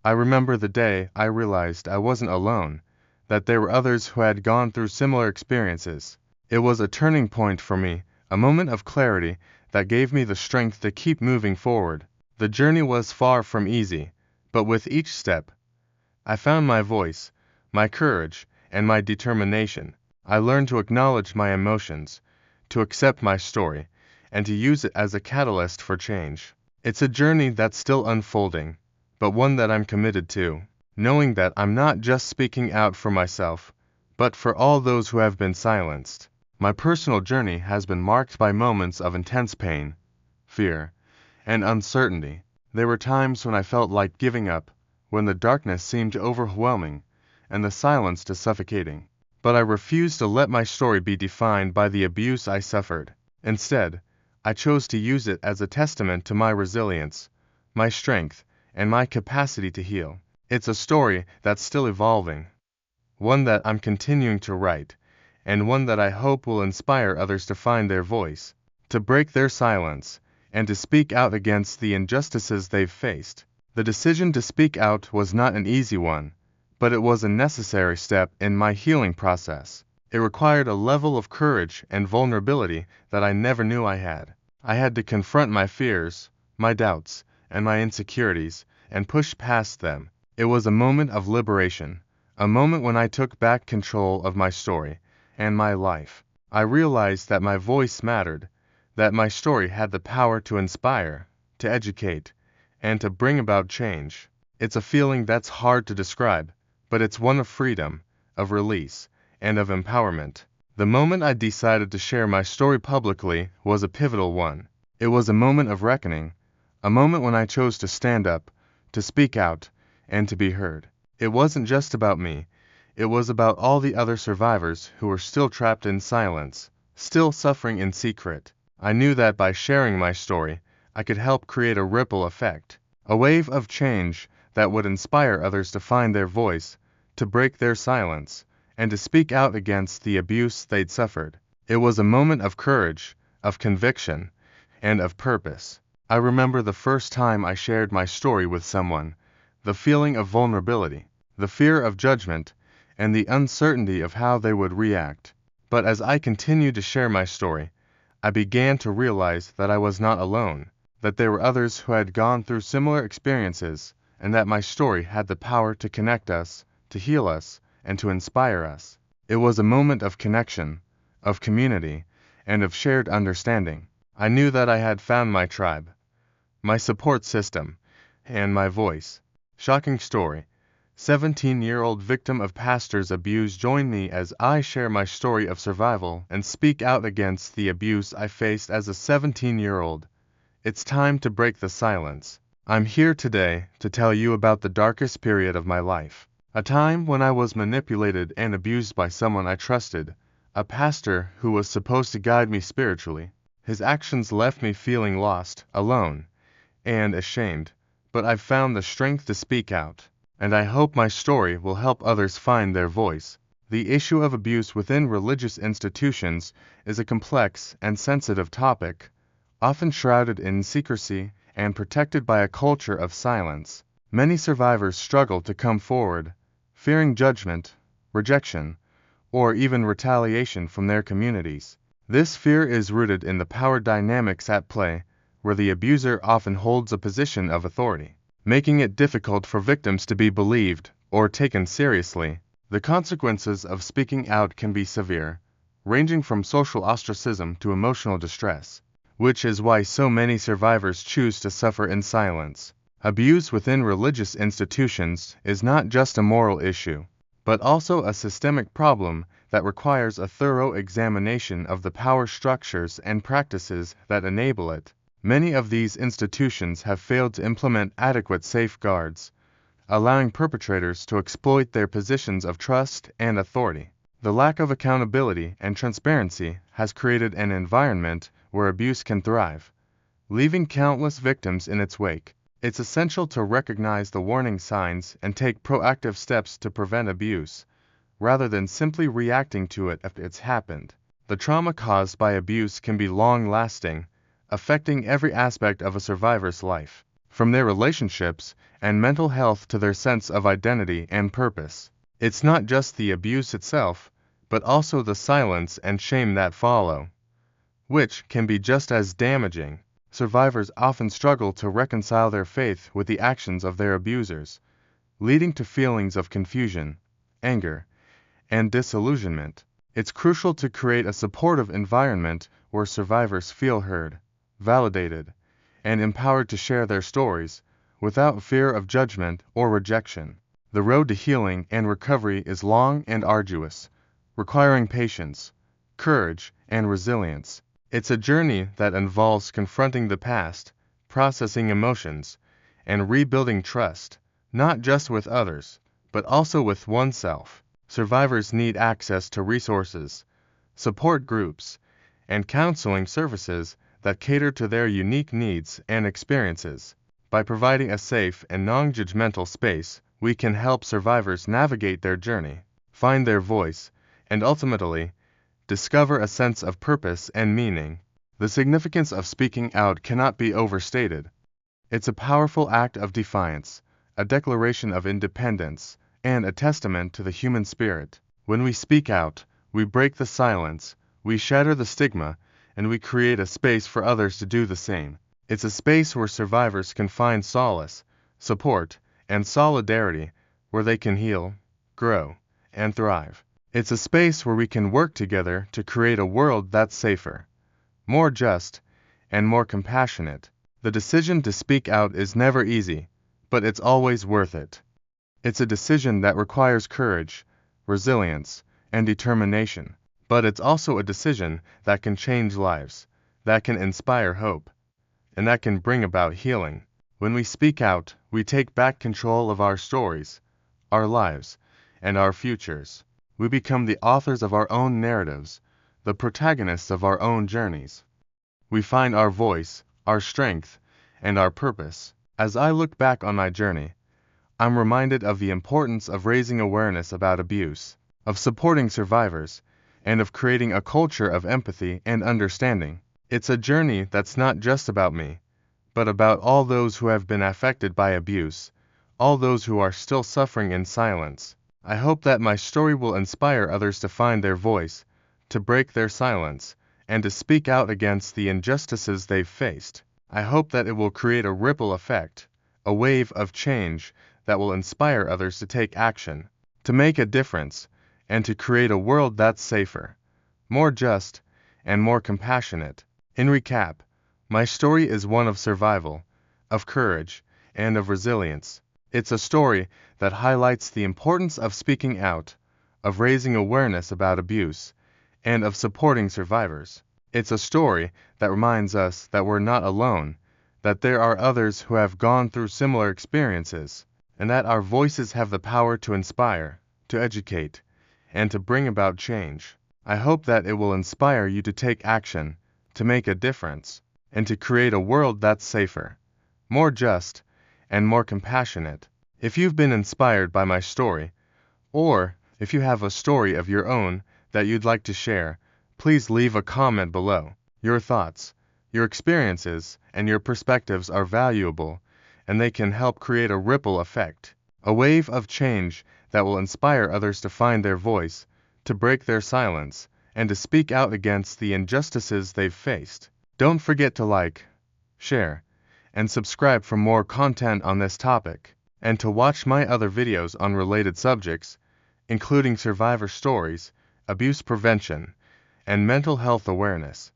I remember the day I realized I wasn't alone, that there were others who had gone through similar experiences. It was a turning point for me, a moment of clarity that gave me the strength to keep moving forward. The journey was far from easy, but with each step, I found my voice, my courage, and my determination. I learned to acknowledge my emotions, to accept my story, and to use it as a catalyst for change. It's a journey that's still unfolding, but one that I'm committed to, knowing that I'm not just speaking out for myself, but for all those who have been silenced. My personal journey has been marked by moments of intense pain, fear, and uncertainty. There were times when I felt like giving up, when the darkness seemed overwhelming, and the silence too suffocating. But I refused to let my story be defined by the abuse I suffered. Instead, I chose to use it as a testament to my resilience, my strength, and my capacity to heal. It's a story that's still evolving, one that I'm continuing to write, and one that I hope will inspire others to find their voice, to break their silence, and to speak out against the injustices they've faced. The decision to speak out was not an easy one, but it was a necessary step in my healing process. It required a level of courage and vulnerability that I never knew I had. I had to confront my fears, my doubts, and my insecurities, and push past them. It was a moment of liberation, a moment when I took back control of my story and my life. I realized that my voice mattered, that my story had the power to inspire, to educate, and to bring about change. It's a feeling that's hard to describe, but it's one of freedom, of release, and of empowerment. The moment I decided to share my story publicly was a pivotal one. It was a moment of reckoning, a moment when I chose to stand up, to speak out, and to be heard. It wasn't just about me, it was about all the other survivors who were still trapped in silence, still suffering in secret. I knew that by sharing my story, I could help create a ripple effect, a wave of change that would inspire others to find their voice, to break their silence, and to speak out against the abuse they'd suffered. It was a moment of courage, of conviction, and of purpose. I remember the first time I shared my story with someone, the feeling of vulnerability, the fear of judgment, and the uncertainty of how they would react. But as I continued to share my story, I began to realize that I was not alone, that there were others who had gone through similar experiences, and that my story had the power to connect us, to heal us, and to inspire us. It was a moment of connection, of community, and of shared understanding. I knew that I had found my tribe, my support system, and my voice. Shocking story. 17-year-old victim of pastor's abuse joined me as I share my story of survival and speak out against the abuse I faced as a 17-year-old. It's time to break the silence. I'm here today to tell you about the darkest period of my life. A time when I was manipulated and abused by someone I trusted, a pastor who was supposed to guide me spiritually. His actions left me feeling lost, alone, and ashamed, but I've found the strength to speak out, and I hope my story will help others find their voice. The issue of abuse within religious institutions is a complex and sensitive topic, often shrouded in secrecy and protected by a culture of silence. Many survivors struggle to come forward, fearing judgment, rejection, or even retaliation from their communities. This fear is rooted in the power dynamics at play, where the abuser often holds a position of authority, making it difficult for victims to be believed or taken seriously. The consequences of speaking out can be severe, ranging from social ostracism to emotional distress, which is why so many survivors choose to suffer in silence. Abuse within religious institutions is not just a moral issue, but also a systemic problem that requires a thorough examination of the power structures and practices that enable it. Many of these institutions have failed to implement adequate safeguards, allowing perpetrators to exploit their positions of trust and authority. The lack of accountability and transparency has created an environment where abuse can thrive, leaving countless victims in its wake. It's essential to recognize the warning signs and take proactive steps to prevent abuse, rather than simply reacting to it after it's happened. The trauma caused by abuse can be long-lasting, affecting every aspect of a survivor's life. from their relationships and mental health to their sense of identity and purpose. It's not just the abuse itself, but also the silence and shame that follow, which can be just as damaging. Survivors often struggle to reconcile their faith with the actions of their abusers, leading to feelings of confusion, anger, and disillusionment. It's crucial to create a supportive environment where survivors feel heard, validated, and empowered to share their stories without fear of judgment or rejection. The road to healing and recovery is long and arduous, requiring patience, courage, and resilience. It's a journey that involves confronting the past, processing emotions, and rebuilding trust, not just with others, but also with oneself. Survivors need access to resources, support groups, and counseling services that cater to their unique needs and experiences. By providing a safe and non-judgmental space, we can help survivors navigate their journey, find their voice, and ultimately, discover a sense of purpose and meaning. The significance of speaking out cannot be overstated. It's a powerful act of defiance, a declaration of independence, and a testament to the human spirit. When we speak out, we break the silence, we shatter the stigma, and we create a space for others to do the same. It's a space where survivors can find solace, support, and solidarity, where they can heal, grow, and thrive. It's a space where we can work together to create a world that's safer, more just, and more compassionate. The decision to speak out is never easy, but it's always worth it. It's a decision that requires courage, resilience, and determination, but it's also a decision that can change lives, that can inspire hope, and that can bring about healing. When we speak out, we take back control of our stories, our lives, and our futures. We become the authors of our own narratives, the protagonists of our own journeys. We find our voice, our strength, and our purpose. As I look back on my journey, I'm reminded of the importance of raising awareness about abuse, of supporting survivors, and of creating a culture of empathy and understanding. It's a journey that's not just about me, but about all those who have been affected by abuse, all those who are still suffering in silence. I hope that my story will inspire others to find their voice, to break their silence, and to speak out against the injustices they've faced. I hope that it will create a ripple effect, a wave of change that will inspire others to take action, to make a difference, and to create a world that's safer, more just, and more compassionate. In recap, my story is one of survival, of courage, and of resilience. It's a story that highlights the importance of speaking out, of raising awareness about abuse, and of supporting survivors. It's a story that reminds us that we're not alone, that there are others who have gone through similar experiences, and that our voices have the power to inspire, to educate, and to bring about change. I hope that it will inspire you to take action, to make a difference, and to create a world that's safer, more just, and more compassionate. If you've been inspired by my story, or if you have a story of your own that you'd like to share, please leave a comment below. Your thoughts, your experiences, and your perspectives are valuable, and they can help create a ripple effect, a wave of change that will inspire others to find their voice, to break their silence, and to speak out against the injustices they've faced. Don't forget to like, share, and subscribe for more content on this topic, and to watch my other videos on related subjects, including survivor stories, abuse prevention, and mental health awareness.